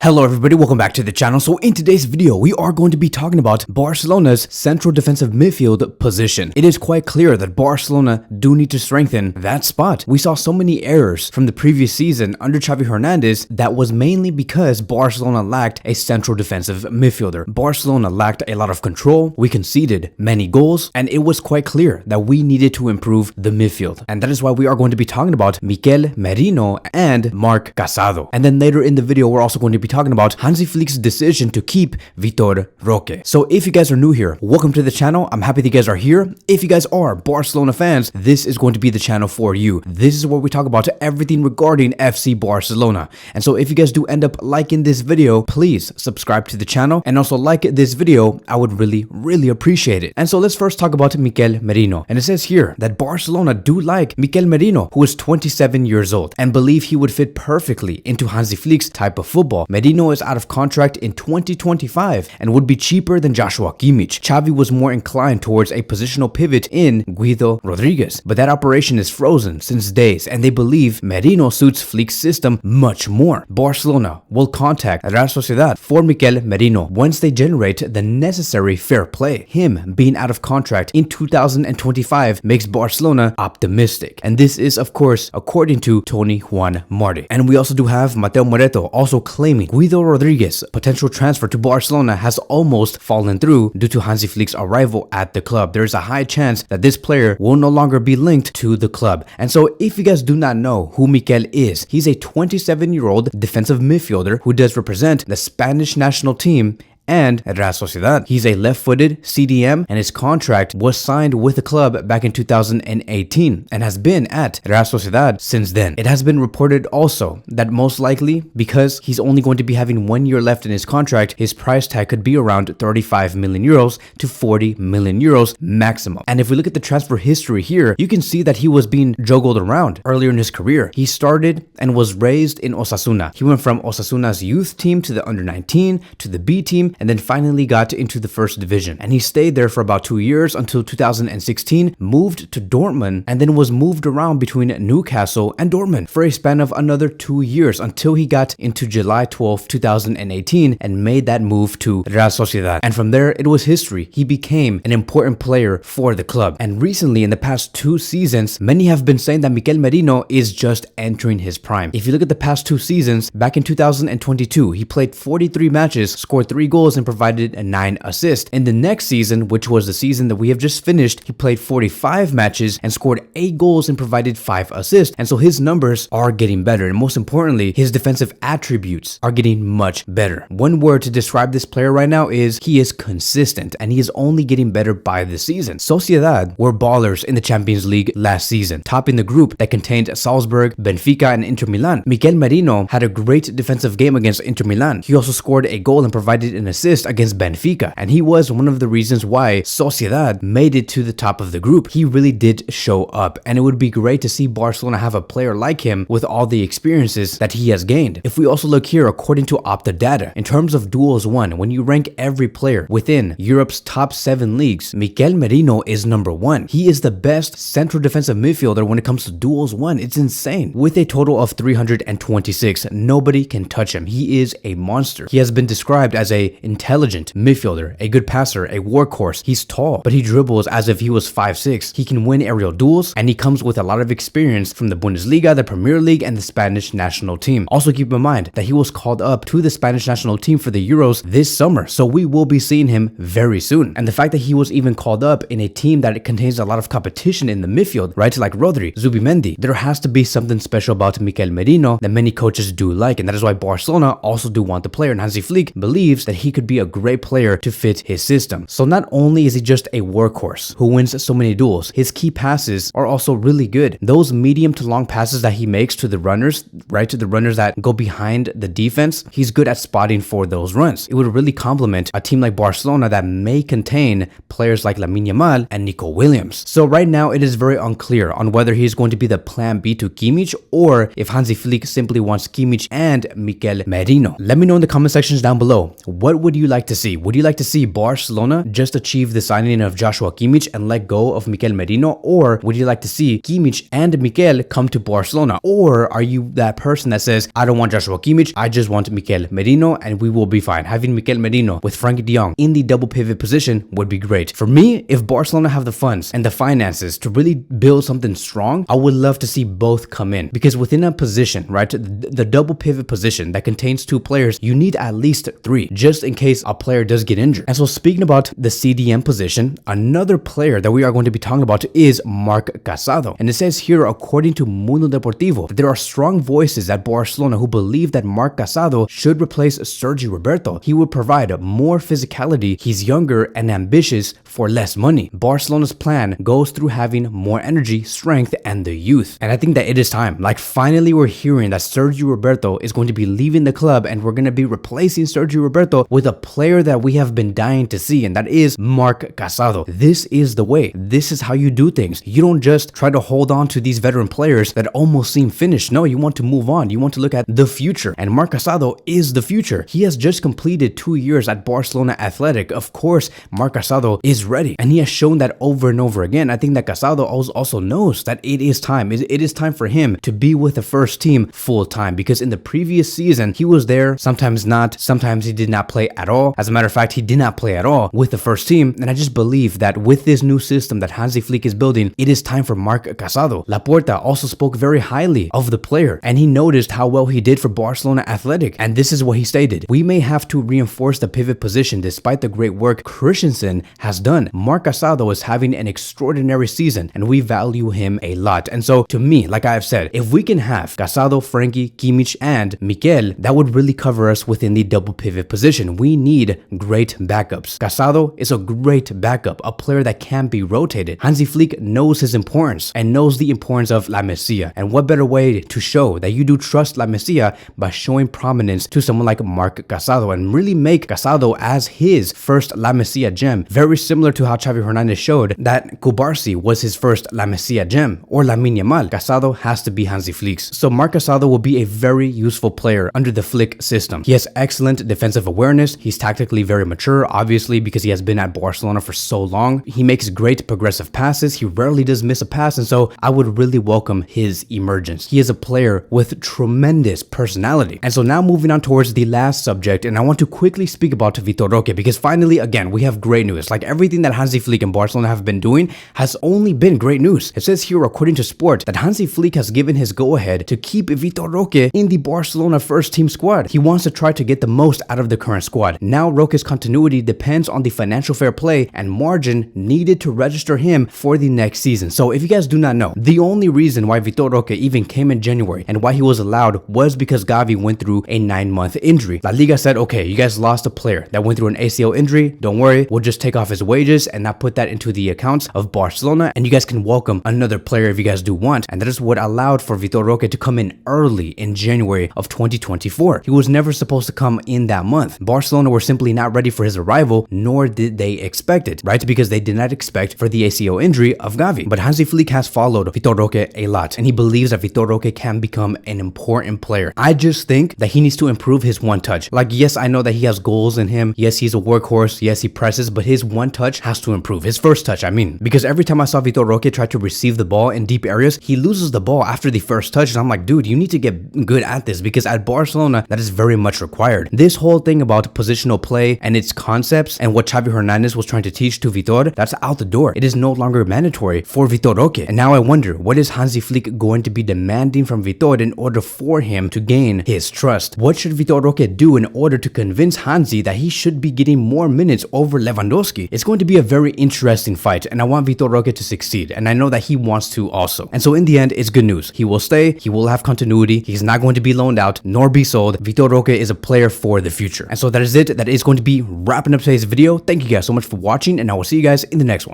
Hello everybody, welcome back to the channel. So in today's video, we are going to be talking about Barcelona's central defensive midfield position. It is quite clear that Barcelona do need to strengthen that spot. We saw so many errors from the previous season under Xavi Hernandez that was mainly because Barcelona lacked a central defensive midfielder. Barcelona lacked a lot of control, we conceded many goals, and it was quite clear that we needed to improve the midfield. And that is why we are going to be talking about Mikel Merino and Marc Casado. And then later in the video, we're also going to be talking about Hansi Flick's decision to keep Vitor Roque. So if you guys are new here, welcome to the channel. I'm happy that you guys are here. If you guys are Barcelona fans, this is going to be the channel for you. This is where we talk about everything regarding FC Barcelona. And so if you guys do end up liking this video, please subscribe to the channel and also like this video. I would really appreciate it. And so let's first talk about Mikel Merino. And it says here that Barcelona do like Mikel Merino, who is 27 years old, and believe he would fit perfectly into Hansi Flick's type of football. Merino is out of contract in 2025 and would be cheaper than Joshua Kimmich. Xavi was more inclined towards a positional pivot in Guido Rodríguez, but that operation is frozen since days, and they believe Merino suits Flick's system much more. Barcelona will contact Real Sociedad for Mikel Merino once they generate the necessary fair play. Him being out of contract in 2025 makes Barcelona optimistic, and this is of course according to Tony Juan Marti. And we also do have Mateo Moreto also claiming Guido Rodríguez potential transfer to Barcelona has almost fallen through due to Hansi Flick's arrival at the club. There is a high chance that this player will no longer be linked to the club. And so if you guys do not know who Mikel is, he's a 27-year-old defensive midfielder who does represent the Spanish national team and at Real Sociedad. He's a left-footed CDM, and his contract was signed with the club back in 2018 and has been at Real Sociedad since then. It has been reported also that most likely, because he's only going to be having 1 year left in his contract, his price tag could be around 35 million euros to 40 million euros maximum. And if we look at the transfer history here, you can see that he was being juggled around earlier in his career. He started and was raised in Osasuna. He went from Osasuna's youth team to the under-19 to the B team, and then finally got into the first division. And he stayed there for about 2 years until 2016, moved to Dortmund, and then was moved around between Newcastle and Dortmund for a span of another 2 years until he got into July 12, 2018 and made that move to Real Sociedad. And from there, it was history. He became an important player for the club. And recently, in the past 2 seasons, many have been saying that Mikel Merino is just entering his prime. If you look at the past 2 seasons, back in 2022, he played 43 matches, scored 3 goals, and provided 9 assists. In the next season, which was the season that we have just finished, he played 45 matches and scored 8 goals and provided 5 assists. And so his numbers are getting better, and most importantly, his defensive attributes are getting much better. One word to describe this player right now is he is consistent, and he is only getting better by the season. Sociedad were ballers in the Champions League last season, topping the group that contained Salzburg, Benfica, and Inter Milan. Mikel Merino had a great defensive game against Inter Milan. He also scored a goal and provided an assist against Benfica, and he was one of the reasons why Sociedad made it to the top of the group. He really did show up, and it would be great to see Barcelona have a player like him with all the experiences that he has gained. If we also look here, according to Opta data, in terms of duels won, when you rank every player within Europe's top 7 leagues, Mikel Merino is number 1. He is the best central defensive midfielder when it comes to duels won. It's insane. With a total of 326, nobody can touch him. He is a monster. He has been described as a intelligent midfielder, a good passer, a workhorse. He's tall, but he dribbles as if he was 5'6". He can win aerial duels, and he comes with a lot of experience from the Bundesliga, the Premier League, and the Spanish national team. Also keep in mind that he was called up to the Spanish national team for the Euros this summer, so we will be seeing him very soon. And the fact that he was even called up in a team that contains a lot of competition in the midfield, right, like Rodri, Zubimendi, there has to be something special about Mikel Merino that many coaches do like, and that is why Barcelona also do want the player, and Hansi Flick believes that he could be a great player to fit his system. So not only is he just a workhorse who wins so many duels, his key passes are also really good. Those medium to long passes that he makes to the runners, right, to the runners that go behind the defense, he's good at spotting for those runs. It would really complement a team like Barcelona that may contain players like Lamine Yamal and Nico Williams. So right now it is very unclear on whether he's going to be the plan B to Kimmich or if Hansi Flick simply wants Kimmich and Mikel Merino. Let me know in the comment sections down below, what what would you like to see? Would you like to see Barcelona just achieve the signing of Joshua Kimmich and let go of Mikel Merino? Or would you like to see Kimmich and Mikel come to Barcelona? Or are you that person that says, I don't want Joshua Kimmich, I just want Mikel Merino and we will be fine? Having Mikel Merino with Frankie de Jong in the double pivot position would be great. For me, if Barcelona have the funds and the finances to really build something strong, I would love to see both come in, because within a position, right, the double pivot position that contains two players, you need at least three just in case a player does get injured. And so speaking about the CDM position, another player that we are going to be talking about is Marc Casado. And it says here, according to Mundo Deportivo, that there are strong voices at Barcelona who believe that Marc Casado should replace Sergi Roberto. He would provide more physicality, he's younger and ambitious for less money. Barcelona's plan goes through having more energy, strength, and the youth. And I think that it is time. Like, finally we're hearing that Sergi Roberto is going to be leaving the club and we're going to be replacing Sergi Roberto with a player that we have been dying to see, and that is Marc Casado. This is the way. This is how you do things. You don't just try to hold on to these veteran players that almost seem finished. No, you want to move on. You want to look at the future, and Marc Casado is the future. He has just completed 2 years at Barcelona Athletic. Of course, Marc Casado is ready, and he has shown that over and over again. I think that Casado also knows that it is time. It is time for him to be with the first team full time, because in the previous season, he was there, sometimes not, sometimes he did not play at all. As a matter of fact, he did not play at all with the first team, and I just believe that with this new system that Hansi Flick is building, it is time for Marc Casado. Laporta also spoke very highly of the player, and he noticed how well he did for Barcelona Athletic, and this is what he stated: we may have to reinforce the pivot position despite the great work Christensen has done. Marc Casado is having an extraordinary season, and we value him a lot. And so to me, like I have said, if we can have Casado, Frankie, Kimmich, and Mikel, that would really cover us within the double pivot position. We need great backups. Casado is a great backup, a player that can be rotated. Hansi Flick knows his importance and knows the importance of La Masia. And what better way to show that you do trust La Masia by showing prominence to someone like Marc Casado and really make Casado as his first La Masia gem. Very similar to how Xavi Hernandez showed that Kubarsi was his first La Masia gem, or Lamine Yamal. Casado has to be Hansi Flick's. So Marc Casado will be a very useful player under the Flick system. He has excellent defensive awareness. He's tactically very mature, obviously, because he has been at Barcelona for so long. He makes great progressive passes. He rarely does miss a pass, and so I would really welcome his emergence. He is a player with tremendous personality. And so now moving on towards the last subject, and I want to quickly speak about Vitor Roque, because finally, again, we have great news. Like, everything that Hansi Flick and Barcelona have been doing has only been great news. It says here, according to Sport, that Hansi Flick has given his go-ahead to keep Vitor Roque in the Barcelona first team squad. He wants to try to get the most out of the current squad. Now Roque's continuity depends on the financial fair play and margin needed to register him for the next season. So if you guys do not know, the only reason why Vitor Roque even came in January and why he was allowed was because Gavi went through a 9-month injury. La Liga said, okay, you guys lost a player that went through an ACL injury. Don't worry, we'll just take off his wages and not put that into the accounts of Barcelona, and you guys can welcome another player if you guys do want. And that is what allowed for Vitor Roque to come in early in January of 2024. He was never supposed to come in that month. Barcelona were simply not ready for his arrival, nor did they expect it, right? Because they did not expect for the ACL injury of Gavi. But Hansi Flick has followed Vitor Roque a lot, and he believes that Vitor Roque can become an important player. I just think that he needs to improve his one touch. Like, yes, I know that he has goals in him. Yes, he's a workhorse. Yes, he presses, but his one touch has to improve. His first touch, I mean, because every time I saw Vitor Roque try to receive the ball in deep areas, he loses the ball after the first touch. And I'm like, dude, you need to get good at this, because at Barcelona, that is very much required. This whole thing about positional play and its concepts and what Xavi Hernandez was trying to teach to Vitor, that's out the door. It is no longer mandatory for Vitor Roque. And now I wonder, what is Hansi Flick going to be demanding from Vitor in order for him to gain his trust? What should Vitor Roque do in order to convince Hansi that he should be getting more minutes over Lewandowski? It's going to be a very interesting fight, and I want Vitor Roque to succeed, and I know that he wants to also. And so in the end, it's good news. He will stay, he will have continuity, he's not going to be loaned out nor be sold. Vitor Roque is a player for the future. And so that is it. That is going to be wrapping up today's video. Thank you guys so much for watching, and I will see you guys in the next one.